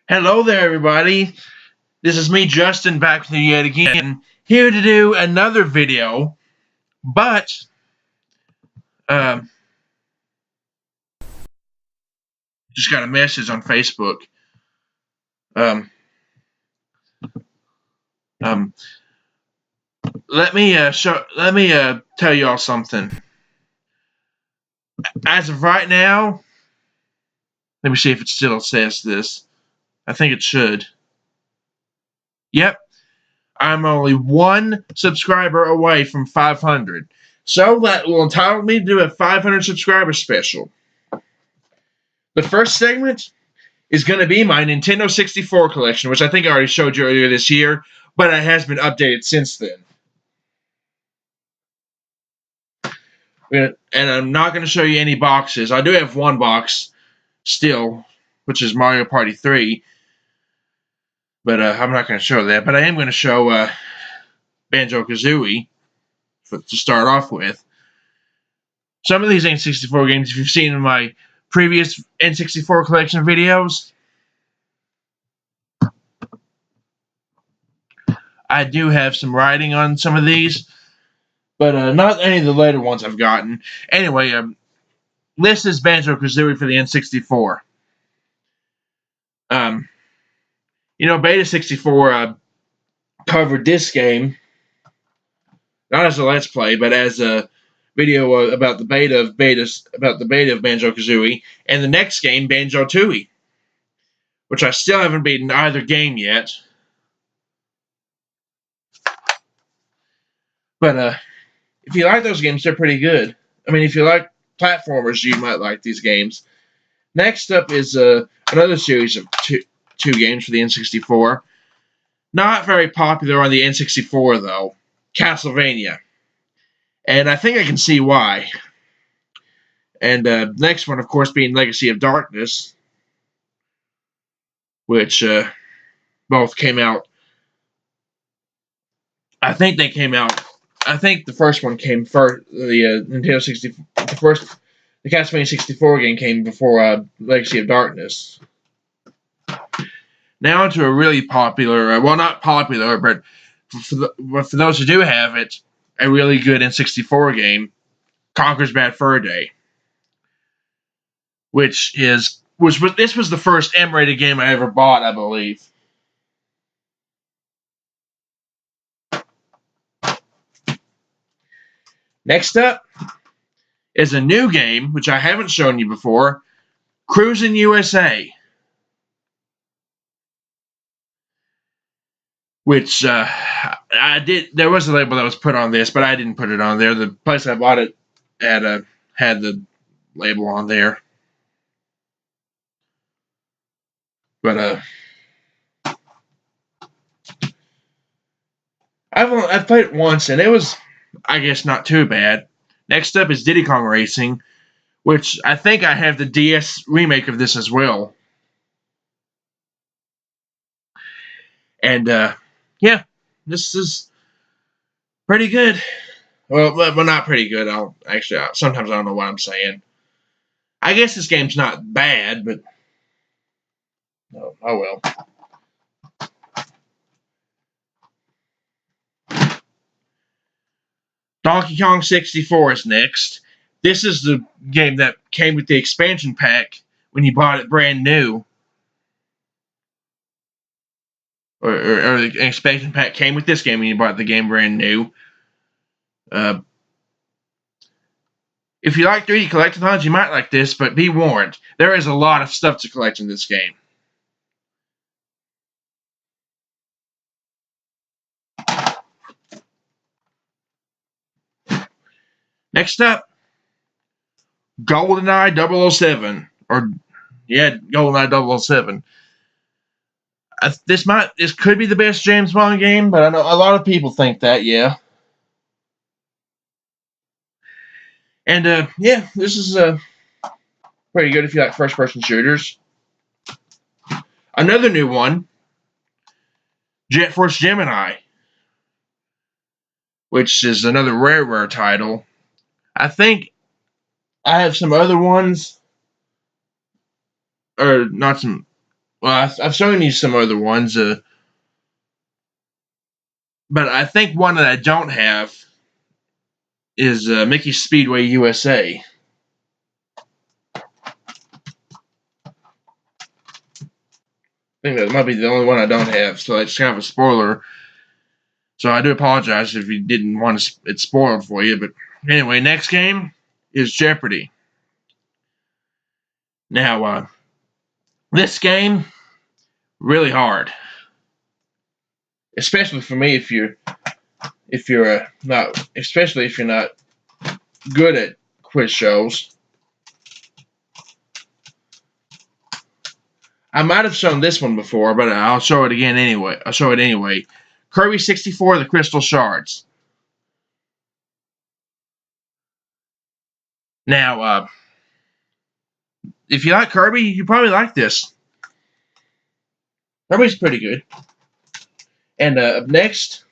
Hello there, everybody. This is me, Justin, back with you yet again, here to do another video. But um, just got a message on Facebook. Um, let me tell y'all something. As of right now, let me see if it still says this. I think it should. Yep, I'm only one subscriber away from 500. So that will entitle me to do a 500 subscriber special. The first segment is going to be my Nintendo 64 collection, which I think I already showed you earlier this year, but it has been updated since then. And I'm not going to show you any boxes. I do have one box still, which is Mario Party 3, but I'm not going to show that. But I am going to show Banjo-Kazooie to start off with. Some of these N64 games, if you've seen in my previous N64 collection videos, I do have some writing on some of these, but not any of the later ones I've gotten. Anyway, this is Banjo-Kazooie for the N64. Beta 64 covered this game, not as a Let's Play, but as a video about the beta of Banjo-Kazooie, and the next game, Banjo-Tooie, which I still haven't beaten either game yet. But if you like those games, they're pretty good. I mean, if you like platformers, you might like these games. Next up is another series of two games for the N64. Not very popular on the N64, though. Castlevania. And I think I can see why. And next one, of course, being Legacy of Darkness, which both came out. I think the first one came first. The Nintendo 64. The Castlevania 64 game came before Legacy of Darkness. Now to a really popular, well, not popular, but for those who do have it, a really good N64 game, Conker's Bad Fur Day, this was the first M-rated game I ever bought, I believe. Next up is a new game, which I haven't shown you before, Cruis'n USA, which there was a label that was put on this, but I didn't put it on there. The place I bought it at had the label on there. But I've played it once, and it was, I guess, not too bad. Next up is Diddy Kong Racing, which I think I have the DS remake of this as well. And yeah, this is pretty good. Well, not pretty good. Sometimes I don't know what I'm saying. I guess this game's not bad, but oh well. Donkey Kong 64 is next. This is the game that came with the expansion pack when you bought it brand new. Or the expansion pack came with this game when you bought the game brand new. If you like 3D collectathons, you might like this, but be warned, there is a lot of stuff to collect in this game. Next up, GoldenEye 007. GoldenEye 007. This could be the best James Bond game, but I know a lot of people think that, yeah. And yeah, this is pretty good if you like first-person shooters. Another new one, Jet Force Gemini, which is another rare title. I think I have some other ones, or not some. Well, I've shown you some other ones, but I think one that I don't have is Mickey Speedway USA. I think that might be the only one I don't have, so it's kind of a spoiler. So I do apologize if you didn't want it spoiled for you. But anyway, next game is Jeopardy. Now, this game, really hard. Especially for me if you're not, especially if you're not good at quiz shows. I might have shown this one before, but I'll show it again anyway. I'll show it anyway. Kirby 64, The Crystal Shards. Now, if you like Kirby, you probably like this. Kirby's pretty good. And up next,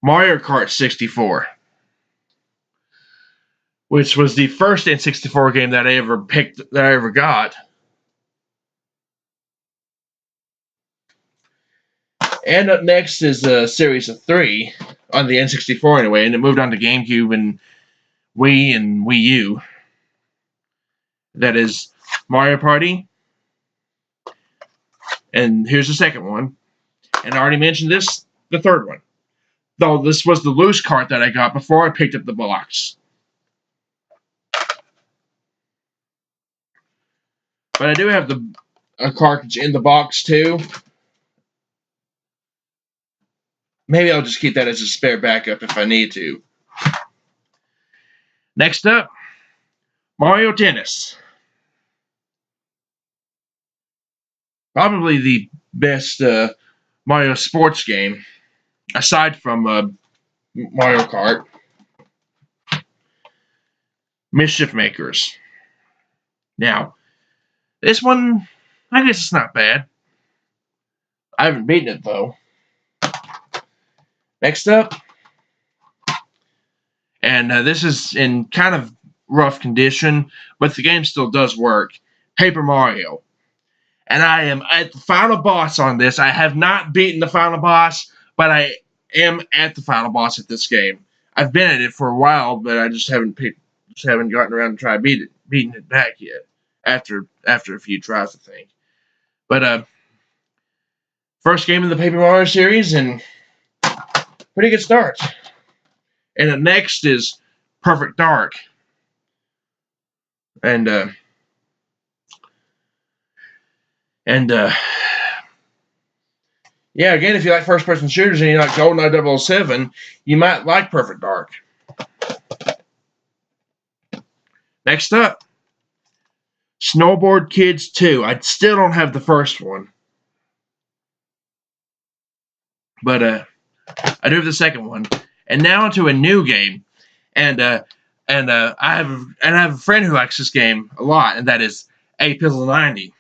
Mario Kart 64, which was the first N64 game that I ever got. And up next is a series of 3 on the N64 anyway, and it moved on to GameCube and Wii and Wii U. That is Mario Party. And here's the second one. And I already mentioned this, the third one. Though this was the loose cart that I got before I picked up the box. But I do have a cartridge in the box too. Maybe I'll just keep that as a spare backup if I need to. Next up, Mario Tennis. Probably the best Mario sports game, aside from Mario Kart. Mischief Makers. Now, this one, I guess it's not bad. I haven't beaten it, though. Next up, and this is in kind of rough condition, but the game still does work. Paper Mario. And I am at the final boss on this. I have not beaten the final boss, but I am at the final boss at this game. I've been at it for a while, but I just haven't gotten around to try beating it back yet. After a few tries, I think. But first game in the Paper Mario series, and pretty good start. And the next is Perfect Dark. And yeah, again, if you like first-person shooters and you like GoldenEye 007, you might like Perfect Dark. Next up, Snowboard Kids 2. I still don't have the first one. But I do have the second one. And now into a new game. And I have a friend who likes this game a lot, and that is A-Pizzle90.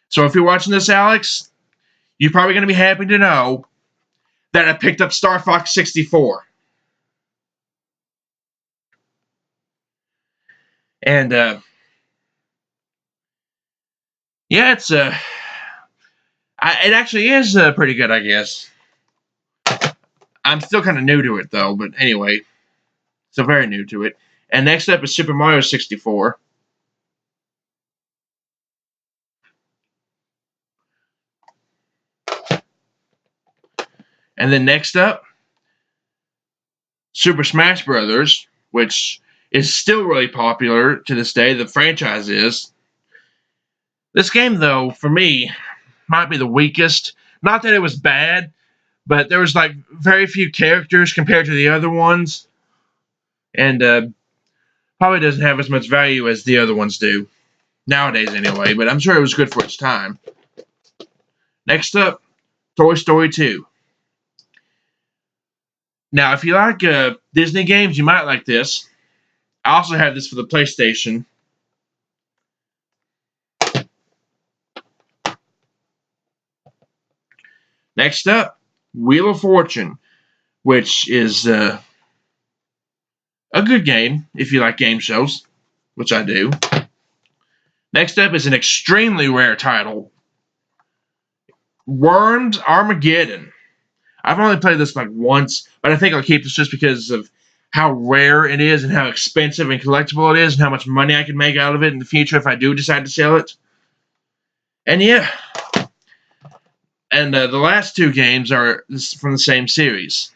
So if you're watching this, Alex, you're probably going to be happy to know that I picked up Star Fox 64. And yeah, it's it actually is pretty good, I guess. I'm still kind of new to it though, but anyway, still very new to it. And next up is Super Mario 64. And then next up, Super Smash Brothers, which is still really popular to this day. The franchise is. This game, though, for me, might be the weakest. Not that it was bad, but there was like very few characters compared to the other ones, and probably doesn't have as much value as the other ones do nowadays, anyway. But I'm sure it was good for its time. Next up, Toy Story 2. Now, if you like Disney games, you might like this. I also have this for the PlayStation. Next up, Wheel of Fortune, which is a good game if you like game shows, which I do. Next up is an extremely rare title, Worms Armageddon. I've only played this like once, but I think I'll keep this just because of how rare it is and how expensive and collectible it is and how much money I can make out of it in the future if I do decide to sell it. And yeah. And the last two games are from the same series.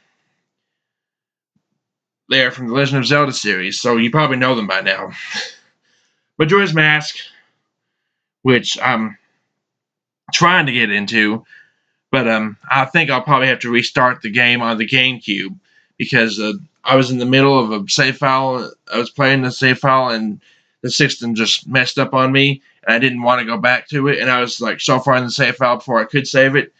They are from the Legend of Zelda series, so you probably know them by now. Majora's Mask, which I'm trying to get into, but I think I'll probably have to restart the game on the GameCube because I was in the middle of a save file. I was playing the save file, and the system just messed up on me, and I didn't want to go back to it. And I was like so far in the save file before I could save it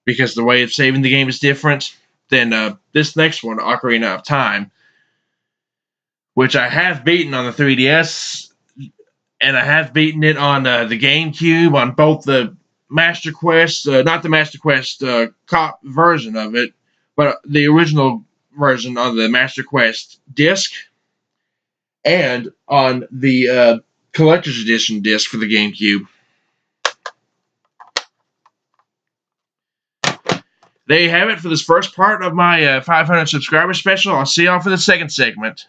because the way of saving the game is different than this next one, Ocarina of Time, which I have beaten on the 3DS, and I have beaten it on the GameCube on both the Master Quest, not the Master Quest cop version of it, but the original version on the Master Quest disc, and on the Collector's Edition disc for the GameCube. There you have it for this first part of my 500 subscriber special. I'll see y'all for the second segment.